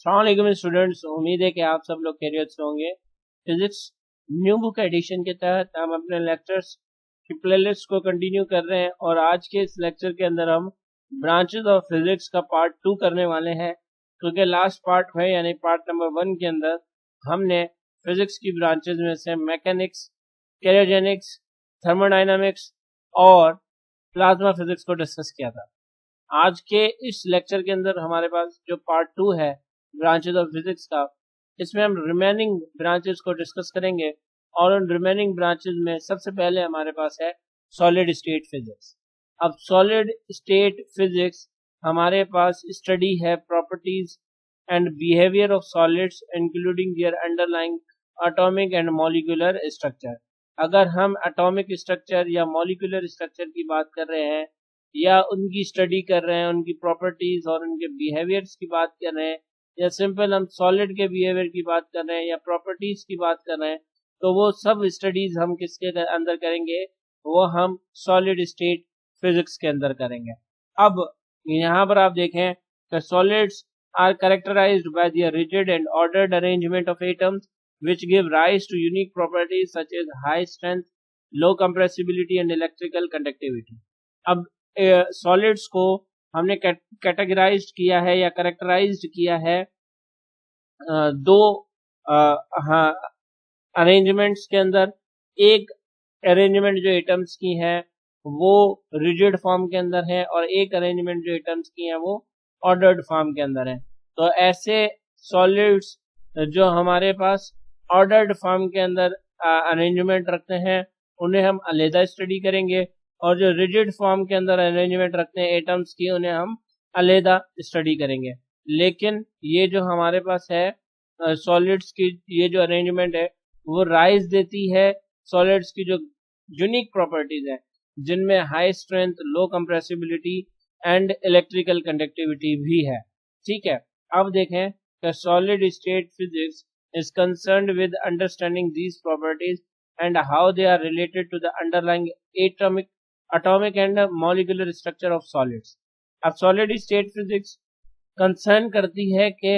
अस्सलाम स्टूडेंट्स, उम्मीद है कि आप सब लोग खैरियत से होंगे। फिजिक्स न्यू बुक एडिशन के तहत हम अपने लेक्चर्स की प्लेलिस्ट को कंटिन्यू कर रहे हैं और आज के इस लेक्चर के अंदर हम ब्रांचेस ऑफ फिजिक्स का पार्ट 2 करने वाले हैं, क्योंकि लास्ट पार्ट है यानी पार्ट नंबर 1 के अंदर हमने फिजिक्स की ब्रांचेस में से मैकेनिक्स, कैरियोजेनिक्स, थर्मोडायनामिक्स और प्लाज्मा फिजिक्स को डिस्कस किया था। आज के इस लेक्चर के अंदर हमारे पास जो पार्ट 2 है ब्रांचेस ऑफ फिजिक्स का, इसमें हम रिमेनिंग ब्रांचेस को डिस्कस करेंगे और उन रिमेनिंग ब्रांचेस में सबसे पहले हमारे पास है सॉलिड स्टेट फिजिक्स। अब सॉलिड स्टेट फिजिक्स हमारे पास स्टडी है properties and behaviour of solids including there underlying atomic and molecular structure. अगर हम एटॉमिक स्ट्रक्चर या मॉलिक्यूलर स्ट्रक्चर की बात कर रहे हैं या उनकी स्टडी कर रहे हैं, उनकी प्रॉपर्टीज और उनके बिहेवियर्स की बात कर रहे हैं, या सिंपल हम सॉलिड के बिहेवियर की बात कर रहे हैं या प्रॉपर्टीज की बात कर रहे हैं, तो वो सब स्टडीज हम किसके अंदर करेंगे? वो हम सॉलिड स्टेट फिजिक्स के अंदर करेंगे। अब यहाँ पर आप देखें कि solids are characterized by the rigid and ordered arrangement of atoms which give rise to unique properties such as high strength, low compressibility and electrical conductivity। अब सॉलिड्स को हमने कैटेगराइज्ड किया है या कैरेक्टराइज्ड किया है दो अरेंजमेंट्स के अंदर। एक अरेंजमेंट जो एटम्स की है वो रिजिड फॉर्म के अंदर है और एक अरेंजमेंट जो एटम्स की है वो ऑर्डर्ड फॉर्म के अंदर है। तो ऐसे सॉलिड्स जो हमारे पास ऑर्डर्ड फॉर्म के अंदर अरेंजमेंट रखते हैं उन्हें हम अलग स्टडी करेंगे, और जो रिजिड फॉर्म के अंदर अरेंजमेंट रखते हैं एटम्स की उन्हें हम अलग स्टडी करेंगे। लेकिन ये जो हमारे पास है सॉलिड्स की ये जो अरेंजमेंट है वो राइज देती है सॉलिड्स की जो यूनिक प्रॉपर्टीज है, जिनमें high strength, low compressibility and electrical conductivity भी है। ठीक है, अब देखें कि solid state physics is concerned with understanding these properties and how they are related to the underlying atomic and molecular structure of solids। अब solid state physics concern करती है कि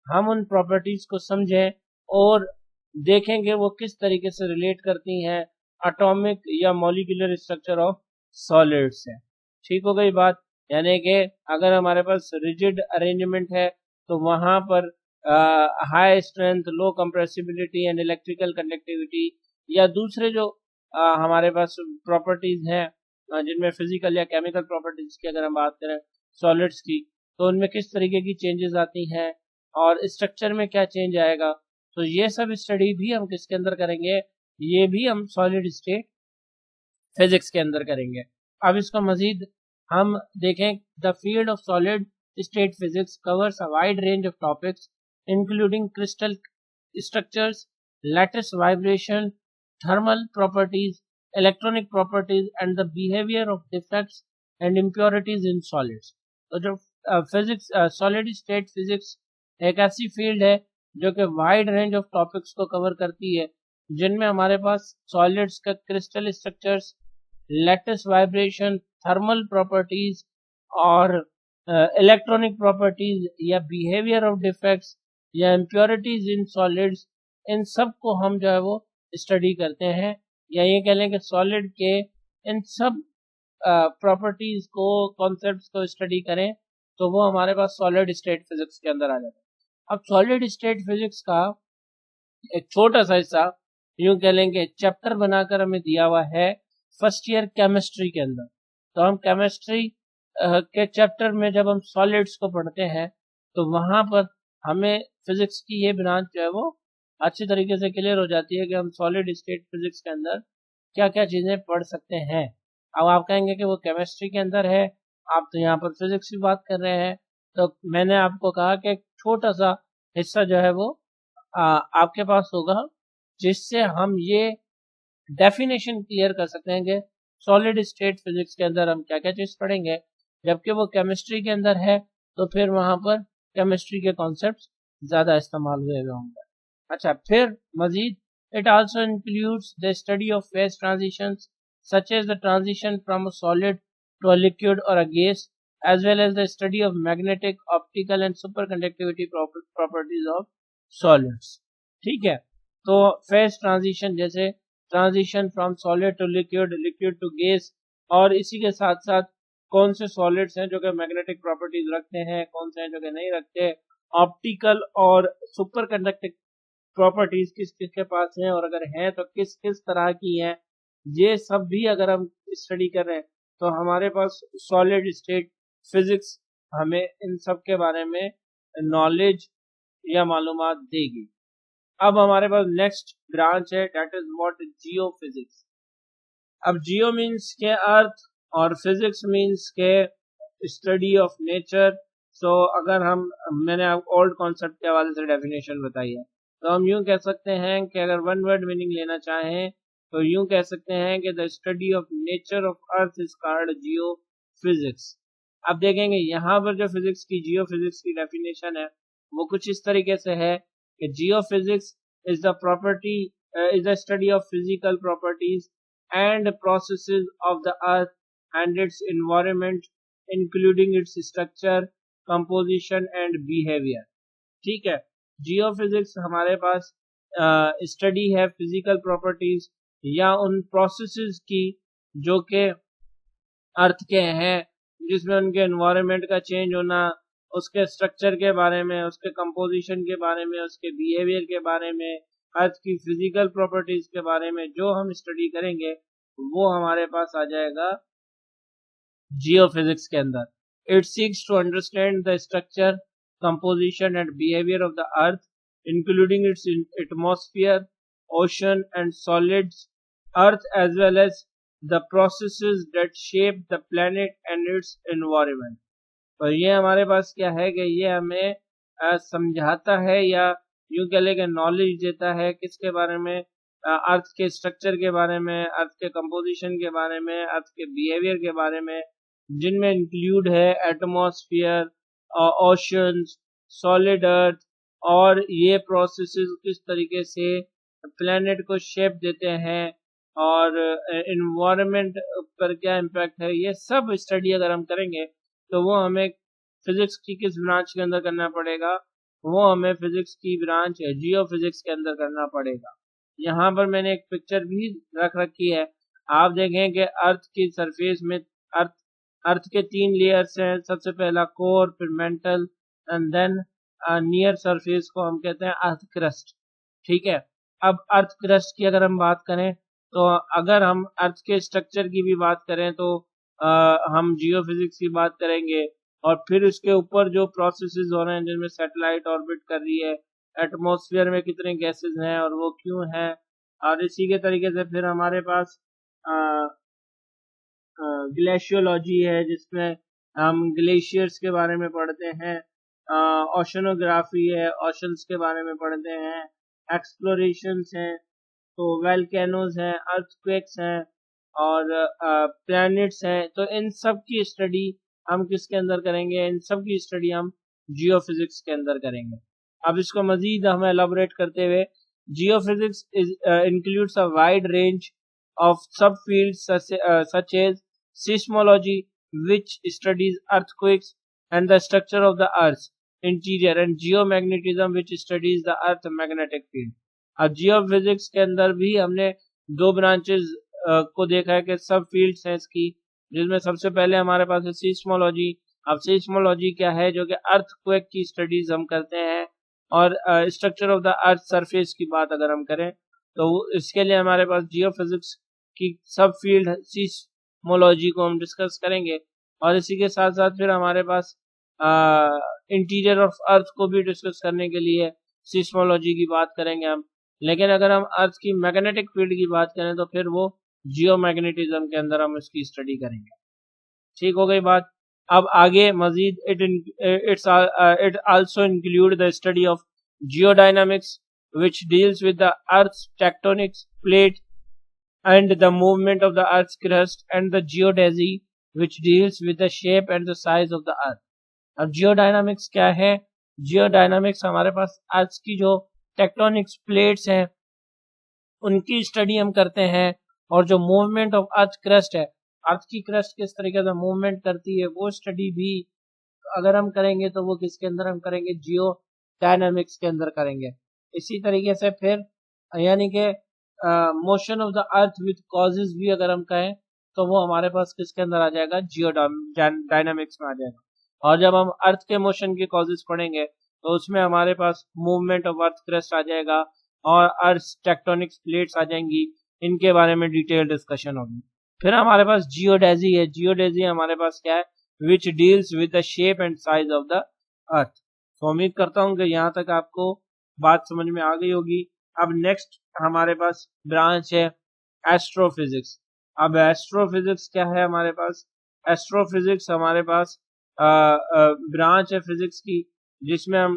हम उन प्रॉपर्टीज को समझें और देखेंगे वो किस तरीके से रिलेट करती हैं एटॉमिक या मॉलिक्यूलर स्ट्रक्चर ऑफ सॉलिड्स से। ठीक हो गई बात? यानी कि अगर हमारे पास रिजिड अरेंजमेंट है तो वहां पर high strength, low compressibility and electrical conductivity, या दूसरे जो हमारे पास प्रॉपर्टीज हैं जिनमें फिजिकल या केमिकल प्रॉपर्टीज की अगर हम बात करें सॉलिड्स की, तो उनमें किस तरीके की चेंजेस आती हैं और स्ट्रक्चर में क्या चेंज आएगा, तो ये सब स्टडी भी हम किसके अंदर करेंगे? ये भी हम सॉलिड स्टेट फिजिक्स के अंदर करेंगे। अब इसको मजीद हम देखें, the field of solid state physics covers a wide range of topics including crystal structures, lattice vibration, thermal properties, electronic properties and the behavior of defects and impurities in solids। तो जो physics solid state physics एक ऐसी field है जो कि wide range of topics को cover करती है, जिनमें हमारे पास सॉलिड्स का crystal structures, lattice vibration, thermal properties और इलेक्ट्रॉनिक प्रॉपर्टीज या बिहेवियर ऑफ डिफेक्ट्स या इम्प्योरिटीज इन सॉलिड्स, इन सब को हम जो है वो स्टडी करते हैं। या ये कह लें कि सॉलिड के इन सब प्रॉपर्टीज को, कॉन्सेप्ट्स को स्टडी करें तो वो हमारे पास सॉलिड स्टेट फिजिक्स के अंदर आ जाता है। अब सॉलिड स्टेट फिजिक्स का एक छोटा सा हिस्सा यूं कह लेंगे चैप्टर बनाकर हमें दिया हुआ है फर्स्ट ईयर केमिस्ट्री के अंदर। तो हम केमिस्ट्री के चैप्टर में जब हम सॉलिड्स को पढ़ते हैं तो वहां पर हमें फिजिक्स की ये ब्रांच जो है वो अच्छी तरीके से क्लियर हो जाती है कि हम सॉलिड स्टेट फिजिक्स के अंदर क्या क्या चीजें पढ़ सकते हैं। अब आप कहेंगे कि वो केमिस्ट्री के अंदर है, आप तो यहाँ पर फिजिक्स की बात कर रहे हैं, तो मैंने आपको कहा कि छोटा सा हिस्सा जो है वो आपके पास होगा जिससे हम ये डेफिनेशन क्लियर कर सकते हैं कि सॉलिड स्टेट फिजिक्स के अंदर हम क्या क्या चीज पढ़ेंगे। जबकि वो केमिस्ट्री के अंदर है तो फिर वहां पर केमिस्ट्री के कॉन्सेप्ट्स ज्यादा इस्तेमाल हुए होंगे। अच्छा, फिर मजीद it also includes the study of phase transitions such as the transition from a solid to a liquid और a gas as well as the study of magnetic, optical and superconductivity properties of solids। ठीक है, तो phase transition जैसे transition from solid to liquid, liquid to gas, और इसी के साथ साथ कौन से सॉलिड्स हैं जो कि मैग्नेटिक प्रॉपर्टीज रखते हैं, कौन से हैं जो कि नहीं रखते, ऑप्टिकल और सुपर कंडक्टिव प्रॉपर्टीज किस किस के पास हैं, और अगर हैं तो किस किस तरह की हैं, ये सब भी अगर हम स्टडी कर रहे हैं तो हमारे पास सॉलिड स्टेट फिजिक्स हमें इन सब के बारे में नॉलेज या मालूमात देगी। अब हमारे पास नेक्स्ट ब्रांच है, that is what Jio physics. अब जियो मीन्स के अर्थ और फिजिक्स मीन्स के स्टडी ऑफ नेचर। सो अगर मैंने ओल्ड कॉन्सेप्ट के हवाले से डेफिनेशन बताई है, तो हम यूं कह सकते हैं कि अगर वन वर्ड मीनिंग लेना चाहें तो यूं कह सकते हैं कि the study of nature of earth is called Jio physics. अब देखेंगे यहाँ पर जो फिजिक्स की, जियो फिजिक्स की डेफिनेशन है वो कुछ इस तरीके से है कि geophysics is the property is the study of physical properties and processes of the earth and its environment including its structure, composition and behavior। ठीक है, जियोफिजिक्स हमारे पास स्टडी है फिजिकल प्रॉपर्टीज या उन प्रोसेसेस की जो कि अर्थ के हैं, जिसमें उनके एनवायरनमेंट का चेंज होना, उसके स्ट्रक्चर के बारे में, उसके कंपोजिशन के बारे में, उसके बिहेवियर के बारे में, अर्थ की फिजिकल प्रॉपर्टीज के बारे में जो हम स्टडी करेंगे वो हमारे पास आ जाएगा जियोफिजिक्स के अंदर। It seeks to understand the structure, composition and behaviour of the earth including its atmosphere, ocean and solids earth as well as the processes that shape the planet and its environment. तो ये हमारे पास क्या है कि ये हमें समझाता है या यूं कह लें कि नॉलेज देता है किसके बारे में, अर्थ के स्ट्रक्चर के बारे में, अर्थ के कंपोजिशन के बारे में, अर्थ के बिहेवियर के बारे में, जिनमें इंक्लूड है एटमॉस्फेयर, ओशंस, सॉलिड अर्थ, और ये प्रोसेसेस किस तरीके से प्लैनेट को शेप देते हैं और एनवायरनमेंट पर क्या इम्पैक्ट है। ये सब स्टडी अगर हम करेंगे तो वो हमें फिजिक्स की किस ब्रांच के अंदर करना पड़ेगा, वो हमें फिजिक्स की ब्रांच जियो फिजिक्स के अंदर करना पड़ेगा। यहाँ पर मैंने एक पिक्चर भी रख रखी है, आप देखें कि अर्थ की सरफेस में अर्थ के 3 लेयर्स हैं। सबसे पहला कोर, फिर mantle and then near surface को हम कहते हैं अर्थ क्रस्ट। ठीक है, अब अर्थ क्रस्ट की अगर हम बात करें तो अगर हम अर्थ के स्ट्रक्चर की भी बात करें तो हम जियो फिजिक्स की बात करेंगे, और फिर उसके ऊपर जो प्रोसेसेस हो रहे हैं जिनमें सैटेलाइट ऑर्बिट कर रही है, एटमॉस्फेयर में कितने गैसेस हैं और वो क्यों हैं, और इसी के तरीके से फिर हमारे पास ग्लेशियोलॉजी है जिसमें हम ग्लेशियर्स के बारे में पढ़ते हैं, ओशनोग्राफी है, ओशंस के बारे में पढ़ते हैं, एक्सप्लोरेशंस हैं, तो वोल्केनोज हैं, अर्थक्वेक्स हैं और प्लैनेट्स हैं। तो इन सब की स्टडी हम किसके अंदर करेंगे, इन सब की स्टडी हम जियोफिजिक्स के अंदर करेंगे। अब इसको मजीद हम एलाबोरेट करते हुए, geophysics includes a wide range of subfields such as seismology, which studies earthquakes and the structure of the earth's interior, and geomagnetism, which studies the earth magnetic field। अब जियोफिजिक्स के अंदर भी हमने 2 ब्रांचेस को देखा है कि सब फील्ड्स हैं इसकी, जिसमें सबसे पहले हमारे पास है सीस्मोलॉजी। अब सीस्मोलॉजी क्या है, जो कि अर्थक्वेक की स्टडीज हम करते हैं, और structure of the earth surface की बात अगर हम करें तो इसके लिए हमारे पास जियोफिजिक्स की सब फील्ड सीस्मोलॉजी को हम डिस्कस करेंगे, और इसी के साथ साथ फिर हमारे पास इंटीरियर ऑफ अर्थ को भी डिस्कस करने के लिए सीस्मोलॉजी की बात करेंगे हम। लेकिन अगर हम अर्थ की मैग्नेटिक फील्ड की बात करें तो फिर वो जियोमैग्नेटिज्म के अंदर हम इसकी स्टडी करेंगे। ठीक हो गई बात। अब आगे मजीद it also include the study of geodynamics, which deals with the Earth's tectonic plate and the movement of the Earth's crust, and the geodesy, which deals with the shape and the size of the Earth। अब जियोडायनामिक्स क्या है, जियोडायनामिक्स हमारे पास अर्थ की जो tectonic plates हैं उनकी study हम करते हैं, और जो मूवमेंट ऑफ अर्थ क्रस्ट है, अर्थ की क्रस्ट किस तरीके से मूवमेंट करती है, वो स्टडी भी अगर हम करेंगे तो वो किसके अंदर हम करेंगे, जियो डायनामिक्स के अंदर करेंगे। इसी तरीके से फिर यानी कि motion of the earth with causes भी अगर हम कहें तो वो हमारे पास किसके अंदर आ जाएगा, जियो डायनामिक्स में आ जाएगा। और जब हम अर्थ के मोशन के कॉजेज पढ़ेंगे तो उसमें हमारे पास मूवमेंट ऑफ अर्थ क्रस्ट आ जाएगा और अर्थ टेक्टोनिक्स प्लेट्स आ जाएंगी, इनके बारे में डिटेल डिस्कशन होगी। फिर हमारे पास जियोडेजी है। जियोडेजी हमारे पास क्या है, which deals with the shape and size of the अर्थ। तो उम्मीद करता हूँ कि यहाँ तक आपको बात समझ में आ गई होगी। अब नेक्स्ट हमारे पास ब्रांच है एस्ट्रोफिजिक्स। अब एस्ट्रोफिजिक्स क्या है हमारे पास, एस्ट्रोफिजिक्स हमारे पास ब्रांच है फिजिक्स की, जिसमें हम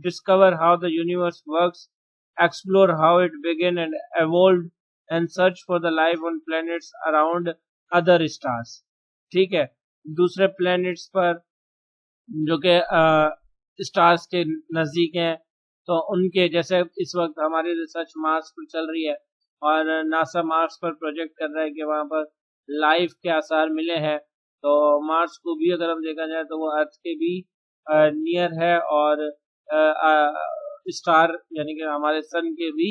discover how the universe works, explore how it begin and evolve and search for the life on planets around other stars. ठीक है, दूसरे प्लैनेट्स पर जो कि स्टार्स के नजदीक हैं, तो उनके जैसे इस वक्त हमारी रिसर्च मार्स पर चल रही है और नासा मार्स पर प्रोजेक्ट कर रहा है कि वहां पर लाइफ के आसार मिले हैं। तो मार्स को भी अगर हम देखा जाए तो वो अर्थ के भी नियर है और स्टार यानी कि हमारे सन के भी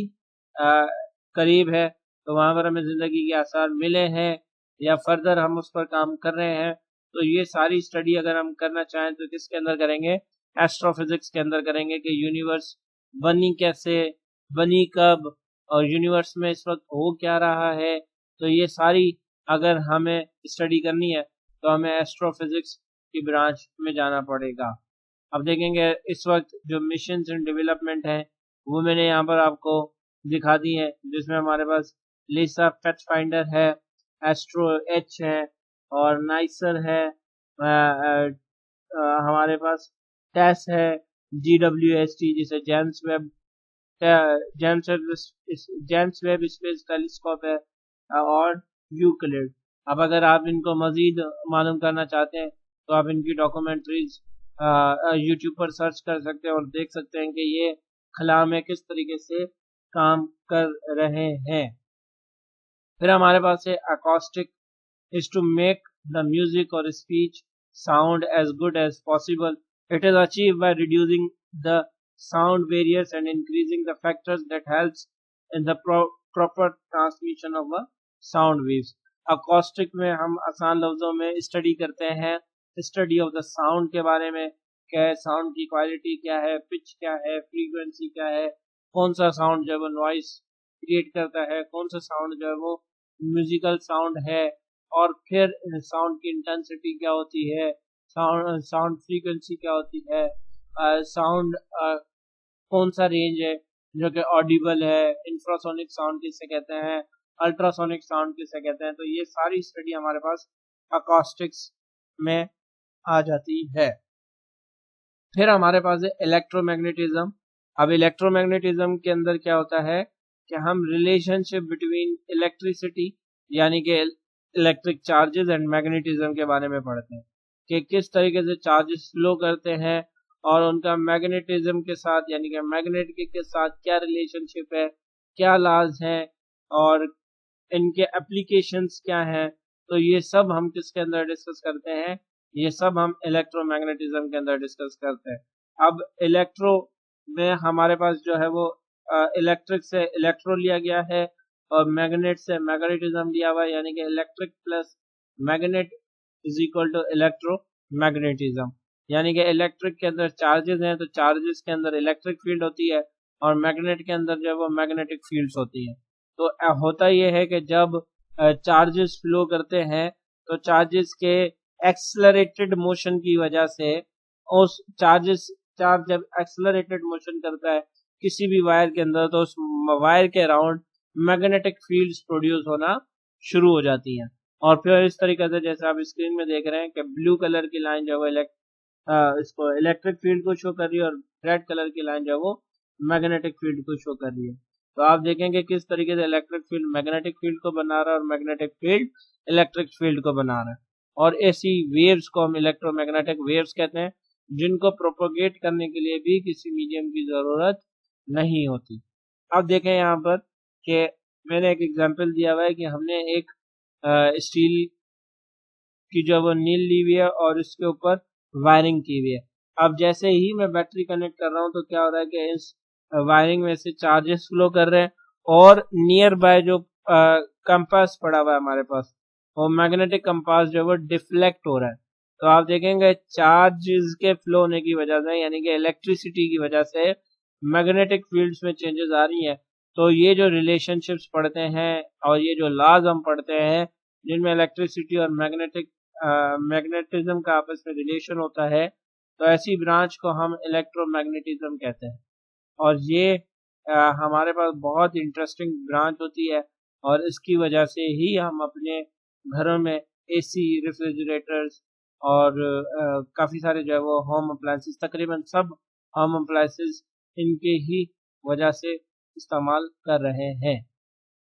करीब है। तो वहां पर हमें जिंदगी के आसार मिले हैं या फर्दर हम उस पर काम कर रहे हैं। तो ये सारी स्टडी अगर हम करना चाहें तो किसके अंदर करेंगे, एस्ट्रोफिजिक्स के अंदर करेंगे कि यूनिवर्स बनी कैसे, बनी कब, और यूनिवर्स में इस वक्त हो क्या रहा है। तो ये सारी अगर हमें स्टडी करनी है तो हमें एस्ट्रोफिजिक्स की ब्रांच में जाना पड़ेगा। अब देखेंगे इस वक्त जो मिशन इन डेवलपमेंट है वो मैंने यहाँ पर आपको दिखा दी है, जिसमें हमारे पास लिसा पैथफाइंडर है, एस्ट्रो एच है और नाइसर है, हमारे पास टेस है, GWST जिसे जेम्स वेब स्पेस टेलीस्कोप है और यूक्लिड। अब अगर आप इनको मजीद मालूम करना चाहते हैं तो आप इनकी डॉक्यूमेंट्रीज यूट्यूब पर सर्च कर सकते हैं और देख सकते हैं कि ये खला में किस तरीके से काम कर रहे हैं। फिर हमारे पास है acoustic is to make the music or speech sound as good as possible. It is achieved by reducing the sound barriers and increasing the factors that helps in the proper transmission of a sound waves. Acoustic में हम आसान लफ्जों में study करते हैं, study of the sound के बारे में, क्या है साउंड की क्वालिटी, क्या है पिच, क्या है फ्रीक्वेंसी, क्या है कौन सा साउंड जो है वो नॉइस क्रिएट करता है, कौन सा साउंड जो है वो म्यूजिकल साउंड है, और फिर साउंड की इंटेंसिटी क्या होती है, साउंड फ्रीक्वेंसी क्या होती है, साउंड कौन सा रेंज है जो कि ऑडिबल है, इंफ्रासोनिक साउंड किसे कहते हैं, अल्ट्रासोनिक साउंड किसे कहते हैं। तो ये सारी स्टडी हमारे पास अकॉस्टिक्स में आ जाती है। फिर हमारे पास है इलेक्ट्रोमैग्नेटिज्म। अब इलेक्ट्रोमैग्नेटिज्म के अंदर क्या होता है कि हम रिलेशनशिप बिटवीन इलेक्ट्रिसिटी यानी कि इलेक्ट्रिक चार्जेस एंड मैग्नेटिज्म के बारे में पढ़ते हैं कि किस तरीके से चार्जेस फ्लो करते हैं और उनका मैग्नेटिज्म के साथ यानी कि मैग्नेट के साथ क्या रिलेशनशिप है, क्या लॉज हैं और इनके एप्लीकेशंस क्या हैं। तो ये सब हम किसके अंदर डिस्कस करते हैं, ये सब हम इलेक्ट्रोमैग्नेटिज्म के अंदर डिस्कस करते हैं। अब इलेक्ट्रो में हमारे पास जो है वो इलेक्ट्रिक से इलेक्ट्रो लिया गया है और मैग्नेट से मैग्नेटिज्म लिया हुआ है, यानी कि electric plus magnet is equal to electromagnetism. यानी कि इलेक्ट्रिक के अंदर चार्जेस हैं तो चार्जेस के अंदर इलेक्ट्रिक फील्ड होती है और मैग्नेट के अंदर जो है वो मैग्नेटिक फील्ड्स होती है। तो होता यह है कि जब चार्जेस फ्लो करते हैं तो चार्जेस के एक्सेलरेटेड मोशन की वजह से उस चार्ज जब एक्सेलरेटेड मोशन करता है किसी भी वायर के अंदर तो उस वायर के अराउंड मैग्नेटिक फील्ड्स प्रोड्यूस होना शुरू हो जाती हैं। और फिर इस तरीके से जैसे आप स्क्रीन में देख रहे हैं कि ब्लू कलर की लाइन जो है इसको इलेक्ट्रिक फील्ड को शो कर रही है और रेड कलर की लाइन जो है वो मैग्नेटिक फील्ड को शो कर रही है। तो आप देखेंगे किस तरीके से इलेक्ट्रिक फील्ड मैग्नेटिक फील्ड को बना रहा है और मैग्नेटिक फील्ड इलेक्ट्रिक फील्ड को बना रहा है। और ऐसी वेव्स को हम इलेक्ट्रोमैग्नेटिक वेव्स कहते हैं जिनको प्रोपोगेट करने के लिए भी किसी मीडियम की जरूरत नहीं होती। अब देखें यहाँ पर कि मैंने एक एग्जांपल दिया हुआ है कि हमने एक स्टील की जो वो नील ली हुई है और इसके ऊपर वायरिंग की हुई है। अब जैसे ही मैं बैटरी कनेक्ट कर रहा हूँ तो क्या हो रहा है कि इस वायरिंग में से चार्जेस फ्लो कर रहे हैं और नियर बाय जो कंपास पड़ा हुआ है हमारे पास, वो मैग्नेटिक कंपास जो है वो डिफ्लेक्ट हो रहा है। तो आप देखेंगे चार्जेस के फ्लो होने की वजह से, यानी कि इलेक्ट्रिसिटी की वजह से मैग्नेटिक फील्ड्स में चेंजेस आ रही हैं। तो ये जो रिलेशनशिप्स पढ़ते हैं और ये जो लॉज हम पढ़ते हैं जिनमें इलेक्ट्रिसिटी और मैग्नेटिज्म का आपस में रिलेशन होता है, तो ऐसी ब्रांच को हम इलेक्ट्रोमैग्नेटिज्म कहते हैं। और ये हमारे पास बहुत इंटरेस्टिंग ब्रांच होती है और इसकी वजह से ही हम अपने घरों में एसी, रेफ्रिजरेटर्स और काफ़ी सारे जो है वो होम अप्लायंसेस, तकरीबन सब होम अप्लायंसेस इनके ही वजह से इस्तेमाल कर रहे हैं।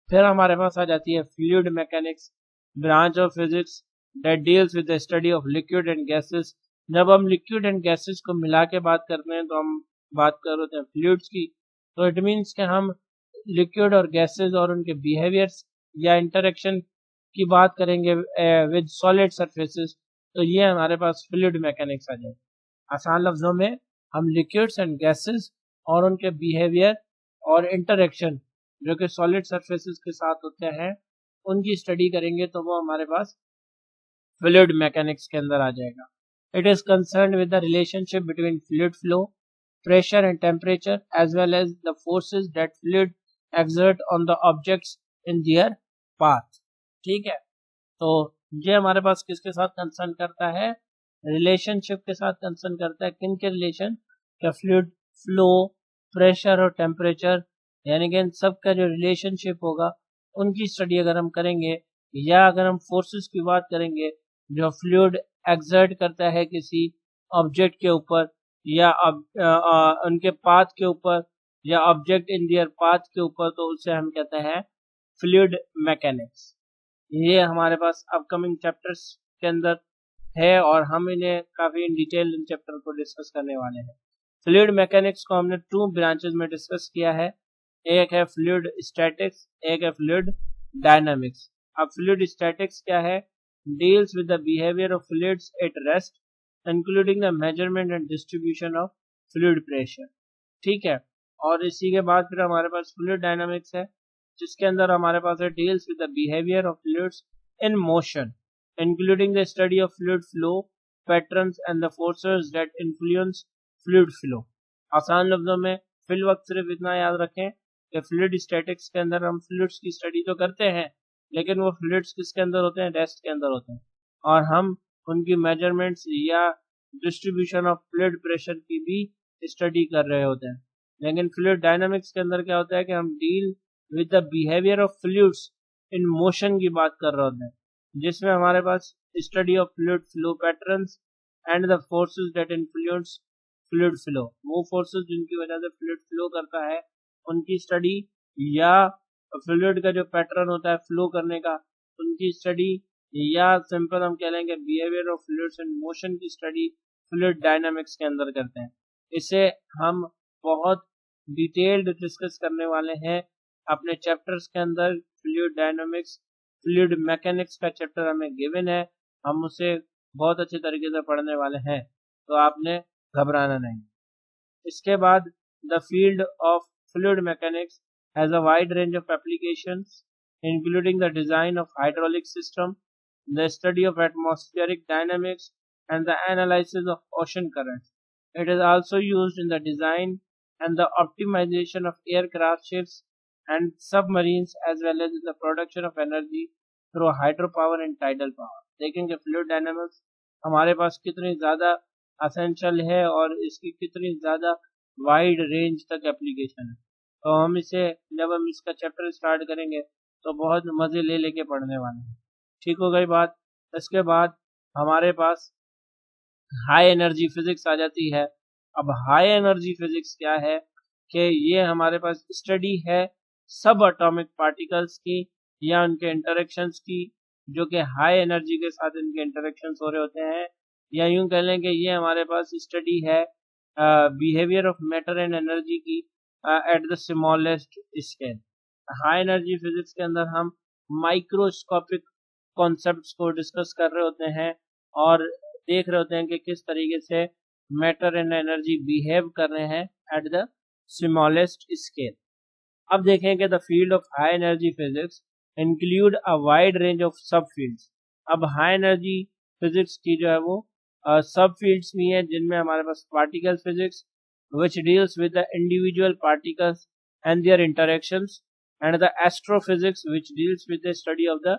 फिर हमारे पास आ जाती है fluid mechanics, branch of physics that deals with the study of liquid and gases. जब हम लिक्विड एंड गैसेस को मिला के बात करते हैं तो हम बात कर रहे हैं फ्लूइड्स की। तो इट मीन्स कि हम लिक्विड और गैसेस और उनके बिहेवियर्स या इंटरेक्शन की बात करेंगे विद सॉलिड सरफेसेस, तो ये हमारे पास फ्लूइड मैकेनिक्स आ जाए। आसान लफ्जों में हम लिक्विड्स एंड गैसेस और उनके बिहेवियर और इंटरेक्शन जो कि सॉलिड सरफेसेस के साथ होते हैं उनकी स्टडी करेंगे तो वो हमारे पास फ्लूइड मैकेनिक्स के अंदर आ जाएगा। It is concern with the relationship between fluid flow, pressure and temperature as well as the forces that fluid exert on the objects in their path। ठीक है, तो ये हमारे पास किसके साथ कंसर्न करता है? रिलेशनशिप के साथ कंसर्न करता है। किन के रिलेशन? क्या फ्लूइड फ्लो, प्रेशर और टेम्परेचर, यानी कि इन सब का जो रिलेशनशिप होगा उनकी स्टडी अगर हम करेंगे, या अगर हम फोर्सेस की बात करेंगे जो फ्लूइड एक्सर्ट करता है किसी ऑब्जेक्ट के ऊपर या उनके पाथ के ऊपर या ऑब्जेक्ट इन दियर पाथ के ऊपर, तो उसे हम कहते हैं फ्लूइड मैकेनिक्स। ये हमारे पास अपकमिंग चैप्टर्स के अंदर है और हम इन्हें काफ़ी इन डिटेल इन चैप्टर को डिस्कस करने वाले हैं। फ्लूइड मैकेनिक्स को हमने 2 ब्रांचेस में डिस्कस किया है, एक है फ्लूइड स्टैटिक्स, एक है फ्लूइड डायनामिक्स। अब फ्लूइड स्टैटिक्स क्या है? Deals with the behaviour of fluids at rest including the measurement and distribution of fluid pressure. ठीक है, और इसी के बाद फिर हमारे पास फ्लूइड डायनामिक्स है जिसके अंदर हमारे पास है deals with the behaviour of fluids in motion including the study of fluid flow patterns and the forces that influence fluid flow. आसान लफ्जों में फिल वक्त सिर्फ इतना याद रखें कि फ्लूइड स्टैटिक्स के अंदर हम फ्लूइड्स की स्टडी तो करते हैं, लेकिन वो फ्लूइड्स किसके अंदर होते हैं? रेस्ट के अंदर होते हैं, और हम उनकी मेजरमेंट्स या डिस्ट्रीब्यूशन ऑफ फ्लूइड प्रेशर की भी स्टडी कर रहे होते हैं। लेकिन फ्लूइड डायनामिक्स के अंदर क्या होता है कि हम deal with the behaviour of fluids in motion की बात कर रहे होते हैं, जिसमें हमारे पास study of fluid flow patterns and the forces that influence fluid flow, वो फोर्सेस जिनकी वजह से फ्लूइड फ्लो करता है उनकी स्टडी, या फ्लूइड का जो पैटर्न होता है फ्लो करने का उनकी स्टडी, या सिंपल हम कह लेंगे behaviour of fluids in motion की स्टडी फ्लूइड डायनामिक्स के अंदर करते हैं। इसे हम बहुत डिटेल्ड डिस्कस करने वाले हैं अपने चैप्टर्स के अंदर। फ्लूइड डायनामिक्स, फ्लूइड मैकेनिक्स का चैप्टर हमें गिवन है, हम उसे बहुत अच्छे तरीके से पढ़ने वाले हैं, तो आपने घबराना नहीं। इसके बाद the field of fluid mechanics has a wide range of applications including the design of hydraulic system, the study of atmospheric dynamics, and the analysis of ocean currents. It is also used in the design and the optimization of aircraft, ships, and submarines, as well as in the production of energy through hydropower and tidal power. देखेंगे fluid dynamics हमारे पास कितनी ज़्यादा essential है और इसकी कितनी ज़्यादा wide range तक एप्लीकेशन है। तो हम इसे जब हम इसका चैप्टर स्टार्ट करेंगे तो बहुत मज़े ले लेके पढ़ने वाले हैं। ठीक हो गई बात। इसके बाद हमारे पास हाई एनर्जी फिजिक्स आ जाती है। अब हाई एनर्जी फिजिक्स क्या है कि ये हमारे पास स्टडी है सब एटॉमिक पार्टिकल्स की या उनके इंटरेक्शंस की, जो कि हाई एनर्जी के साथ इनके इंटरेक्शंस हो रहे होते हैं, या यूं कह लें कि ये हमारे पास स्टडी है behaviour of matter and energy की at the smallest scale. High energy physics के अंदर हम माइक्रोस्कोपिक कॉन्सेप्ट्स को डिस्कस कर रहे होते हैं और देख रहे होते हैं कि किस तरीके से मैटर एंड एनर्जी बिहेव कर रहे हैं एट द स्मॉलेस्ट स्केल। अब देखें कि the field of high energy physics include a wide range of सब फील्ड्स। अब हाई एनर्जी फिजिक्स की जो है वो सब फील्ड्स भी हैं, जिनमें हमारे पास particle physics which deals with the individual particles and their interactions, and the astrophysics which deals with the study of the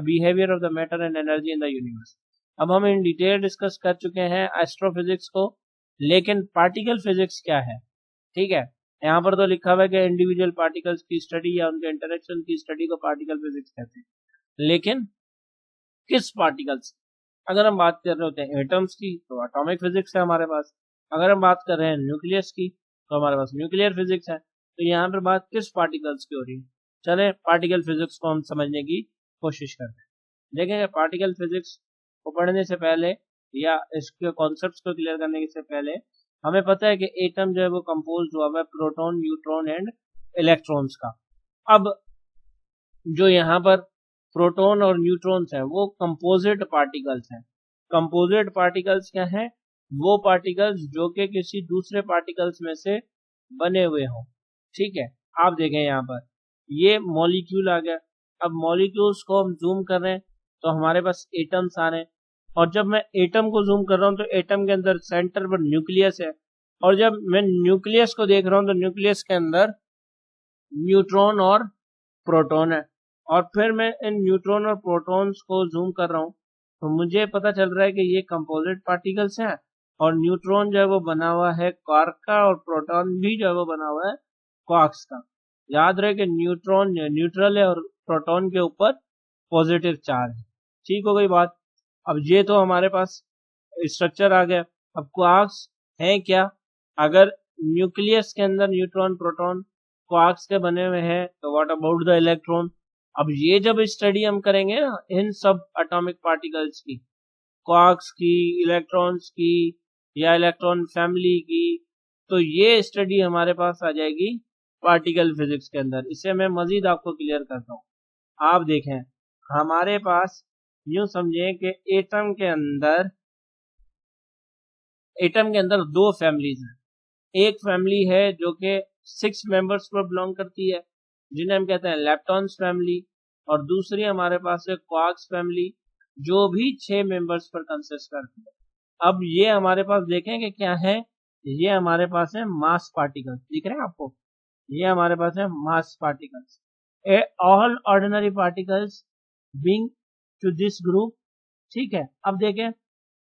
behavior of the matter and energy in the universe। अब हम in detail discuss कर चुके हैं astrophysics को, लेकिन particle physics क्या है? ठीक है, यहाँ पर तो लिखा हुआ है कि इंडिविजुअल पार्टिकल्स की स्टडी या उनके इंटरेक्शन की स्टडी को पार्टिकल फिजिक्स कहते हैं, लेकिन किस पार्टिकल्स? अगर हम बात कर रहे होते हैं एटम्स की तो एटॉमिक फिजिक्स है हमारे पास, अगर हम बात कर रहे हैं न्यूक्लियस की तो हमारे पास न्यूक्लियर फिजिक्स है। तो यहाँ पर बात किस पार्टिकल्स की हो रही है? चले पार्टिकल फिजिक्स को हम समझने की कोशिश करते हैं। देखेंगे पार्टिकल फिजिक्स को पढ़ने से पहले या इसके कॉन्सेप्ट्स को क्लियर करने से पहले हमें पता है कि एटम जो है वो कंपोज हुआ है प्रोटॉन, न्यूट्रॉन एंड इलेक्ट्रॉन्स का। अब जो यहाँ पर प्रोटॉन और न्यूट्रॉन्स हैं वो कंपोजिट पार्टिकल्स हैं। कंपोजिट पार्टिकल्स क्या हैं? वो पार्टिकल्स जो कि किसी दूसरे पार्टिकल्स में से बने हुए हों। ठीक है, आप देखें यहाँ पर ये मॉलिक्यूल आ गया। अब मॉलिक्यूल्स को हम जूम कर रहे हैं तो हमारे पास एटम्स आ रहे हैं, और जब मैं एटम को जूम कर रहा हूँ तो एटम के अंदर सेंटर पर न्यूक्लियस है, और जब मैं न्यूक्लियस को देख रहा हूँ तो न्यूक्लियस के अंदर न्यूट्रॉन और प्रोटॉन है, और फिर मैं इन न्यूट्रॉन और प्रोटॉन्स को जूम कर रहा हूँ तो मुझे पता चल रहा है कि ये कंपोजिट पार्टिकल्स हैं, और न्यूट्रॉन जो है वो बना हुआ है क्वार्क का, और प्रोटॉन भी जो है वो बना हुआ है क्वार्क्स का। याद रहे कि न्यूट्रॉन न्यूट्रल है और प्रोटॉन के ऊपर पॉजिटिव चार्ज है। ठीक हो गई बात। अब ये तो हमारे पास स्ट्रक्चर आ गया। अब क्वार्क्स हैं क्या? अगर न्यूक्लियस के अंदर न्यूट्रॉन प्रोटॉन क्वार्क्स के बने हुए हैं तो व्हाट अबाउट द इलेक्ट्रॉन? अब ये जब स्टडी हम करेंगे ना इन सब एटॉमिक पार्टिकल्स की, क्वार्क्स की, इलेक्ट्रॉन्स की या इलेक्ट्रॉन फैमिली की, तो ये स्टडी हमारे पास आ जाएगी पार्टिकल फिजिक्स के अंदर। इसे मैं मजीद आपको क्लियर करता हूँ। आप देखें हमारे पास यूं समझें कि एटम के अंदर दो फैमिलीज हैं। एक फैमिली है जो कि 6 मेंबर्स पर बिलोंग करती है, जिन्हें हम कहते हैं लेप्टॉन्स फैमिली, और दूसरी हमारे पास है क्वार्क्स फैमिली जो भी 6 मेंबर्स पर कंसिस्ट करती है। अब ये हमारे पास देखें कि क्या है, ये हमारे पास है मास पार्टिकल्स। दिख रहे हैं आपको? ये हमारे पास है mass particles. All ordinary particles being to this group. ठीक है, अब देखें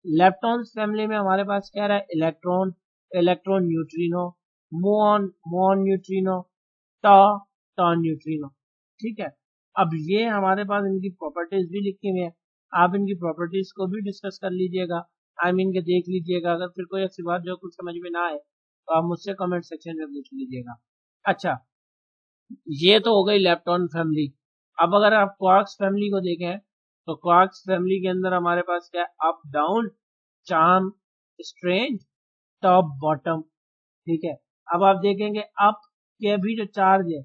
लेप्टॉन्स फैमिली में हमारे पास क्या रहा है? इलेक्ट्रॉन, इलेक्ट्रॉन न्यूट्रिनो, मुऑन, मुऑन न्यूट्रिनो, टॉ, टॉ न्यूट्रिनो। ठीक है, अब ये हमारे पास इनकी प्रॉपर्टीज भी लिखी हुई है। आप इनकी प्रॉपर्टीज को भी डिस्कस कर लीजिएगा, के देख लीजिएगा। अगर फिर कोई ऐसी बात जो कुछ समझ में ना आए तो आप मुझसे कमेंट सेक्शन में पूछ लीजिएगा। अच्छा, ये तो हो गई लेप्टॉन फैमिली। अब अगर आप क्वार्क्स फैमिली को देखें तो क्वार्क्स फैमिली के अंदर हमारे पास क्या है? Up, down, charm, strange, top, bottom. ठीक है, अब आप देखेंगे अप के भी जो चार्ज है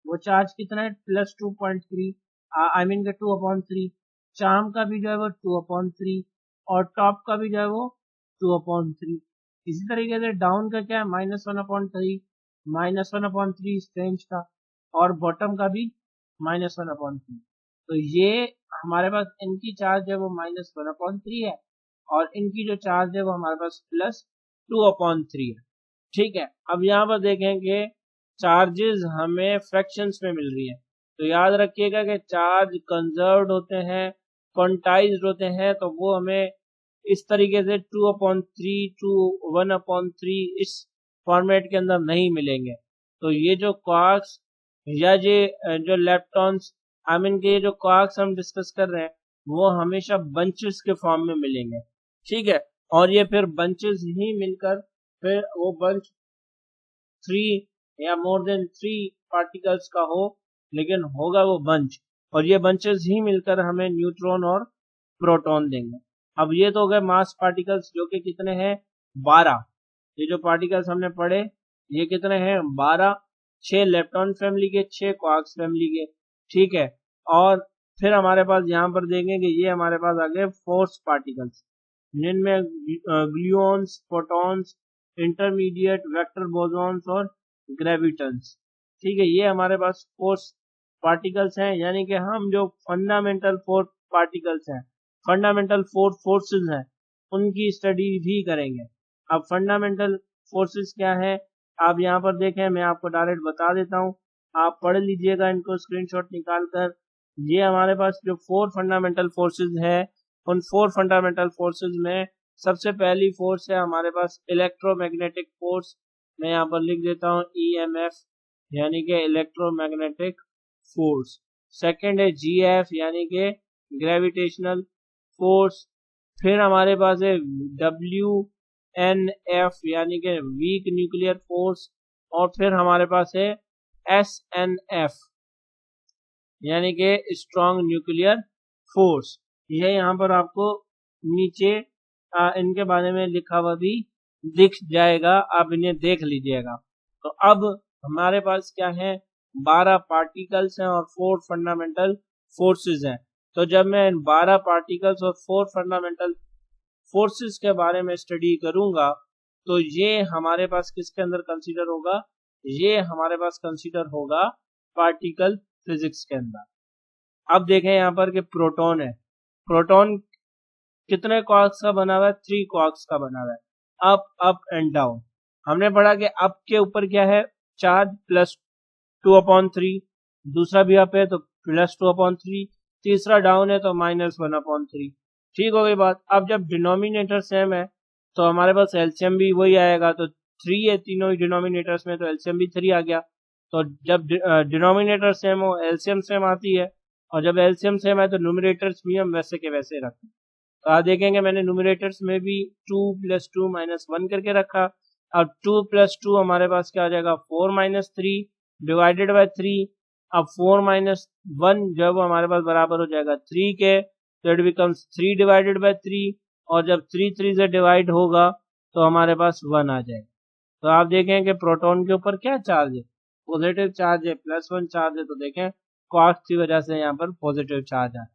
वो चार्ज कितना है? +2.3, आई मीन के 2/3। चार्म का भी जो है वो 2/3, और टॉप का भी जो है वो 2/3। इसी तरीके से डाउन का क्या है? -1/3, -1/3 स्ट्रेंज का, और बॉटम का भी -1/3। तो ये हमारे पास इनकी चार्ज है वो -1/3 है, और इनकी जो चार्ज है वो हमारे पास +2/3 है। ठीक है, अब यहाँ पर देखेंगे चार्जेस हमें फ्रैक्शंस में मिल रही है, तो याद रखिएगा कि चार्ज कंजर्व्ड होते हैं, क्वांटाइज्ड होते हैं, तो वो हमें इस तरीके से 2/3 टू 1/3 इस फॉर्मेट के अंदर नहीं मिलेंगे। तो ये जो क्वार्क्स या ये जो लेप्टॉन्स, आई मीन के जो क्वार्क्स हम डिस्कस कर रहे हैं वो हमेशा बंचेस के फॉर्म में मिलेंगे। ठीक है, और ये फिर बंचेस ही मिलकर फिर वो बंच 3 या मोर देन 3 पार्टिकल्स का हो, लेकिन होगा वो बंच, और ये बंचेस ही मिलकर हमें न्यूट्रॉन और प्रोटॉन देंगे। अब ये तो हो गए मास पार्टिकल्स जो कि कितने हैं? 12। ये जो पार्टिकल्स हमने पढ़े ये कितने हैं? 12। 6 लेप्टॉन फैमिली के, 6 क्वार्क्स फैमिली के। ठीक है, और फिर हमारे पास यहाँ पर देखेंगे ये हमारे पास आ गए फोर्स पार्टिकल्स, जिनमें gluons, photons, intermediate, vector bosons और ग्रेविटन्स। ठीक है, ये हमारे पास फोर्स पार्टिकल्स हैं, यानी कि हम जो फंडामेंटल फोर्स पार्टिकल्स हैं, फंडामेंटल फोर्सेस हैं, उनकी स्टडी भी करेंगे। अब फंडामेंटल फोर्सेस क्या है, आप यहाँ पर देखें, मैं आपको डायरेक्ट बता देता हूँ, आप पढ़ लीजिएगा इनको स्क्रीनशॉट निकाल कर। ये हमारे पास जो 4 फंडामेंटल फोर्सेस है, उन 4 फंडामेंटल फोर्सेस में सबसे पहली फोर्स है हमारे पास इलेक्ट्रोमैग्नेटिक फोर्स। मैं यहाँ पर लिख देता हूँ EMF, यानी कि इलेक्ट्रोमैग्नेटिक फोर्स। सेकंड है GF, यानी कि ग्रेविटेशनल फोर्स। फिर हमारे पास है WNF, यानी कि वीक न्यूक्लियर फोर्स। और फिर हमारे पास है SNF, यानी कि स्ट्रॉन्ग न्यूक्लियर फोर्स। यह यहाँ पर आपको नीचे इनके बारे में लिखा हुआ भी दिख जाएगा, आप इन्हें देख लीजिएगा। तो अब हमारे पास क्या है, 12 पार्टिकल्स हैं और 4 फंडामेंटल फोर्सेस हैं। तो जब मैं इन 12 पार्टिकल्स और 4 फंडामेंटल फोर्सेस के बारे में स्टडी करूंगा, तो ये हमारे पास किसके अंदर कंसीडर होगा, ये हमारे पास कंसीडर होगा पार्टिकल फिजिक्स के अंदर। अब देखें यहाँ पर कि प्रोटॉन है, प्रोटॉन कितने क्वार्क्स का बना हुआ है, 3 क्वार्क्स का बना हुआ है, अप एंड डाउन। हमने पढ़ा कि अप के ऊपर क्या है, चार्ज +2/3, दूसरा भी अप है तो +2/3, तीसरा डाउन है तो -1/3। ठीक हो गई बात। अब जब डिनोमिनेटर सेम है तो हमारे पास एलसीएम भी वही आएगा, तो 3 है तीनों ही डिनोमिनेटर्स में, तो एलसीएम भी 3 आ गया। तो जब डिनोमिनेटर सेम हो, एलसीएम सेम आती है, और जब एलसीएम सेम है तो न्यूमरेटर्स भी हम वैसे के वैसे रखते हैं। तो आप देखेंगे मैंने न्यूमरेटर्स में भी 2 + 2 - 1 करके रखा। अब 2 + 2 हमारे पास क्या आ जाएगा, 4 - 3 डिवाइडेड बाय 3। अब 4 - 1 जब हमारे पास बराबर हो जाएगा 3 के, तो इट बिकम्स 3 डिवाइडेड बाय 3, और जब 3 3 से डिवाइड होगा तो हमारे पास 1 आ जाएगा। तो आप देखें कि प्रोटॉन के ऊपर क्या चार्ज है, पॉजिटिव चार्ज है, +1 चार्ज है। तो देखें क्वार्क्स की वजह से यहाँ पर पॉजिटिव चार्ज है।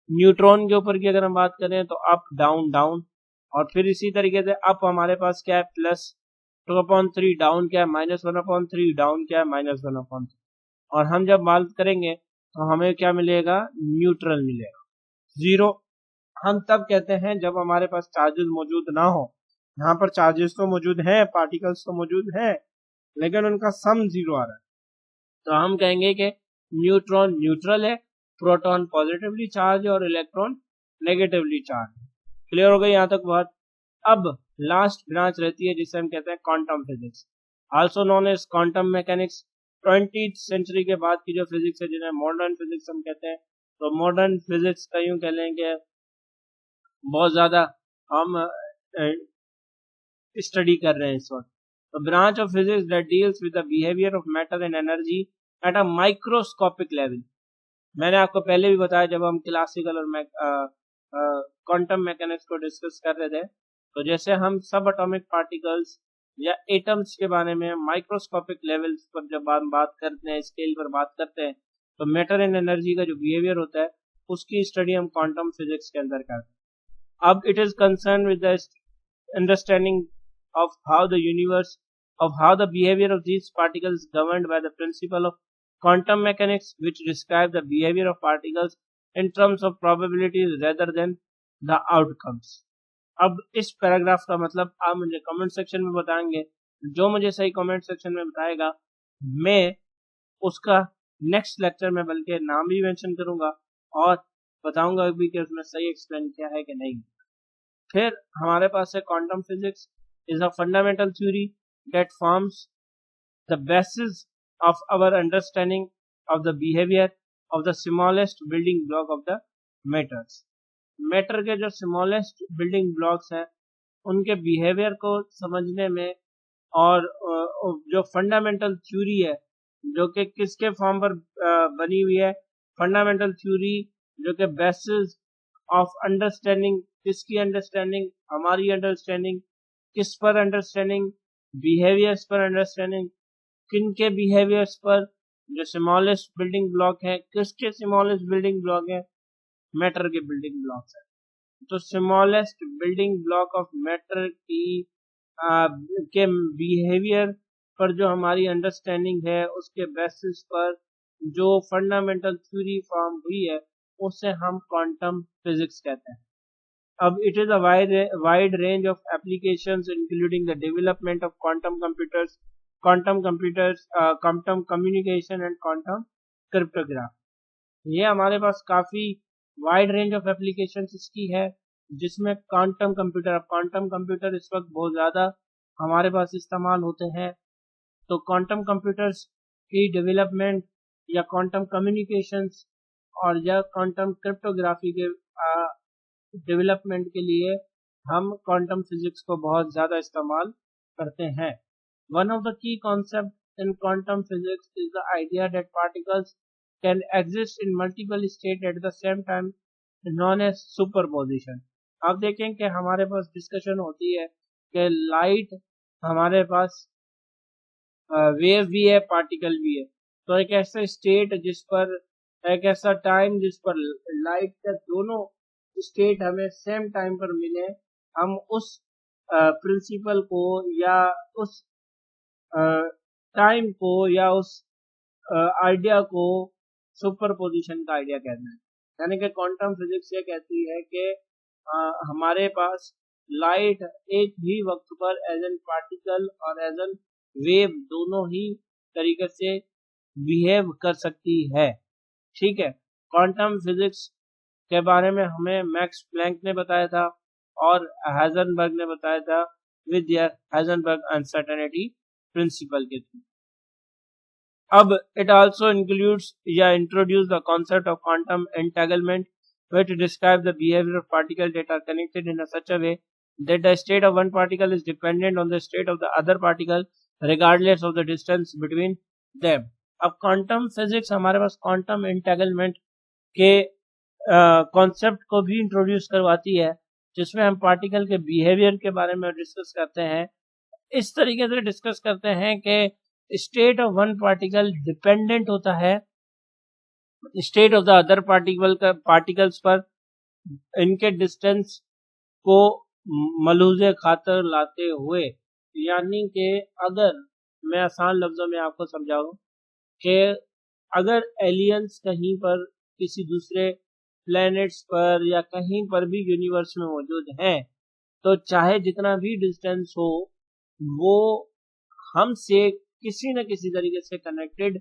न्यूट्रॉन के ऊपर की अगर हम बात करें तो अप डाउन डाउन, और फिर इसी तरीके से अप हमारे पास क्या है +2/3, डाउन क्या है -1/3, डाउन क्या है -1/3। और हम जब बात करेंगे तो हमें क्या मिलेगा, न्यूट्रल मिलेगा, 0। हम तब कहते हैं जब हमारे पास चार्जेस मौजूद ना हो। यहाँ पर चार्जेस तो मौजूद हैं, पार्टिकल्स तो मौजूद हैं, लेकिन उनका सम 0 आ रहा है, तो हम कहेंगे कि न्यूट्रॉन न्यूट्रल है, प्रोटॉन पॉजिटिवली चार्ज है और इलेक्ट्रॉन नेगेटिवली चार्ज है। क्लियर हो गई यहाँ तक बात। अब लास्ट ब्रांच रहती है जिसे हम कहते हैं quantum physics, also known as quantum mechanics. 20th century के बाद की जो फिजिक्स है, जिन्हें मॉडर्न फिजिक्स हम कहते हैं। तो मॉडर्न फिजिक्स का यूं कह लेंगे बहुत ज्यादा हम स्टडी कर रहे हैं इस वक्त। तो branch of physics that deals with the behaviour of matter and energy at a microscopic level. मैंने आपको पहले भी बताया जब हम क्लासिकल और क्वांटम मैकेनिक्स को डिस्कस कर रहे थे, तो जैसे हम सब एटॉमिक पार्टिकल्स या एटम्स के बारे में माइक्रोस्कोपिक लेवल्स पर जब हम बात करते हैं, स्केल पर बात करते हैं, तो मैटर एंड एनर्जी का जो बिहेवियर होता है उसकी स्टडी हम क्वांटम फिजिक्स के अंदर करते हैं। अब it is concern with the understanding of how the universe, of how the behavior of these particles governed by the principle of quantum mechanics, which describe the behavior of particles in terms of probabilities rather than the outcomes. अब इस paragraph का मतलब आप मुझे comment section में बताएंगे, जो मुझे सही कमेंट सेक्शन में बताएगा मैं उसका नेक्स्ट लेक्चर में बल्कि नाम भी मेंशन करूंगा और बताऊंगा भी कि उसमें सही एक्सप्लेन किया है कि नहीं। फिर हमारे पास है quantum physics is a fundamental theory that forms the basis of our understanding of the behavior of the smallest building block of the matters. Matter के जो smallest building blocks हैं उनके behavior को समझने में, और जो fundamental theory है जो कि किसके फॉर्म पर बनी हुई है, fundamental theory जो कि basis of understanding, किसकी अंडरस्टैंडिंग, हमारी अंडरस्टैंडिंग, किस पर अंडरस्टैंडिंग, बिहेवियर्स पर अंडरस्टैंडिंग, किन के बिहेवियर्स पर, जो स्मॉलेस्ट बिल्डिंग ब्लॉक है, किसके स्मॉलेस्ट बिल्डिंग ब्लॉक है? मैटर के बिल्डिंग ब्लॉक्स है। तो smallest building block of matter के बिहेवियर पर जो हमारी अंडरस्टैंडिंग है, उसके बेसिस पर जो फंडामेंटल थ्योरी फॉर्म हुई है, उसे हम क्वांटम फिजिक्स कहते हैं। अब it is a wide range of applications including the development of quantum computers, quantum communication and quantum cryptography. ये हमारे पास काफी वाइड रेंज ऑफ एप्लीकेशंस इसकी है, जिसमें क्वांटम कंप्यूटर इस वक्त बहुत ज्यादा हमारे पास इस्तेमाल होते हैं। तो क्वांटम कंप्यूटर्स की डेवलपमेंट या क्वांटम कम्युनिकेशंस और या क्वांटम क्रिप्टोग्राफी के डेवलपमेंट के लिए हम क्वांटम फिजिक्स को बहुत ज्यादा इस्तेमाल करते हैं। One of the key concept in quantum physics is the idea that particles can exist in multiple state at the same time, known as superposition. आप देखें कि हमारे पास डिस्कशन होती है कि लाइट हमारे पास वेव भी है, पार्टिकल भी है। तो एक ऐसा स्टेट जिस पर, एक ऐसा टाइम जिस पर लाइट का दोनों स्टेट हमें सेम टाइम पर मिले, हम उस प्रिंसिपल को या उस टाइम को या उस आइडिया को सुपरपोजिशन का आइडिया कहते हैं। यानी कि क्वांटम फिजिक्स ये कहती है कि हमारे पास लाइट एक ही वक्त पर एज एन पार्टिकल और एज एन वेव दोनों ही तरीके से बिहेव कर सकती है। ठीक है, क्वांटम फिजिक्स के बारे में हमें मैक्स प्लैंक ने बताया था और हाइजेनबर्ग ने बताया था with their Heisenberg uncertainty principle के थ्रू। अब इट आल्सो इंक्लूड्स या introduce the concept of quantum entanglement which describe the behavior of particles that are connected in such a way that the state of one particle is dependent on the state of the other particle regardless of the distance between them। अब quantum physics हमारे पास quantum एंटेगलमेंट के concept को भी introduce करवाती है, जिसमें हम particle के बिहेवियर के बारे में डिस्कस करते हैं। इस तरीके से डिस्कस करते हैं कि state of one particle dependent होता है state of the other particles पर, इनके डिस्टेंस को मलूज़े खातर लाते हुए। यानी कि अगर मैं आसान लफ्जों में आपको समझाऊं कि अगर एलियंस कहीं पर किसी दूसरे प्लैनेट्स पर या कहीं पर भी यूनिवर्स में मौजूद हैं, तो चाहे जितना भी डिस्टेंस हो, वो हमसे किसी न किसी तरीके से कनेक्टेड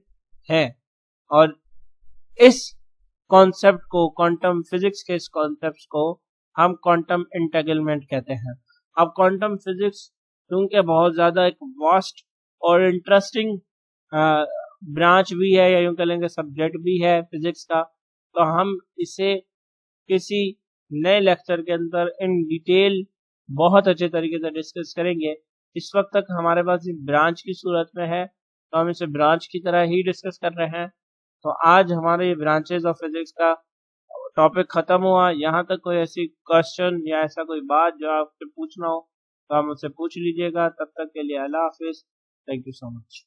है। और इस कॉन्सेप्ट को, क्वांटम फिजिक्स के इस कॉन्सेप्ट को हम क्वांटम एंटेगलमेंट कहते हैं। अब क्वांटम फिजिक्स क्योंकि बहुत ज्यादा एक वास्ट और इंटरेस्टिंग ब्रांच भी है, या यूं कह लेंगे सब्जेक्ट भी है फिजिक्स का, तो हम इसे किसी नए लेक्चर के अंदर इन डिटेल बहुत अच्छे तरीके से डिस्कस करेंगे। इस वक्त तक हमारे पास ये ब्रांच की सूरत में है, तो हम इसे ब्रांच की तरह ही डिस्कस कर रहे हैं। तो आज हमारे ब्रांचेस ऑफ फिजिक्स का टॉपिक खत्म हुआ। यहाँ तक कोई ऐसी क्वेश्चन या ऐसा कोई बात जो आपसे पूछना हो तो आप मुझसे पूछ लीजिएगा। तब तक के लिए अल्लाह हाफिज। Thank you so much.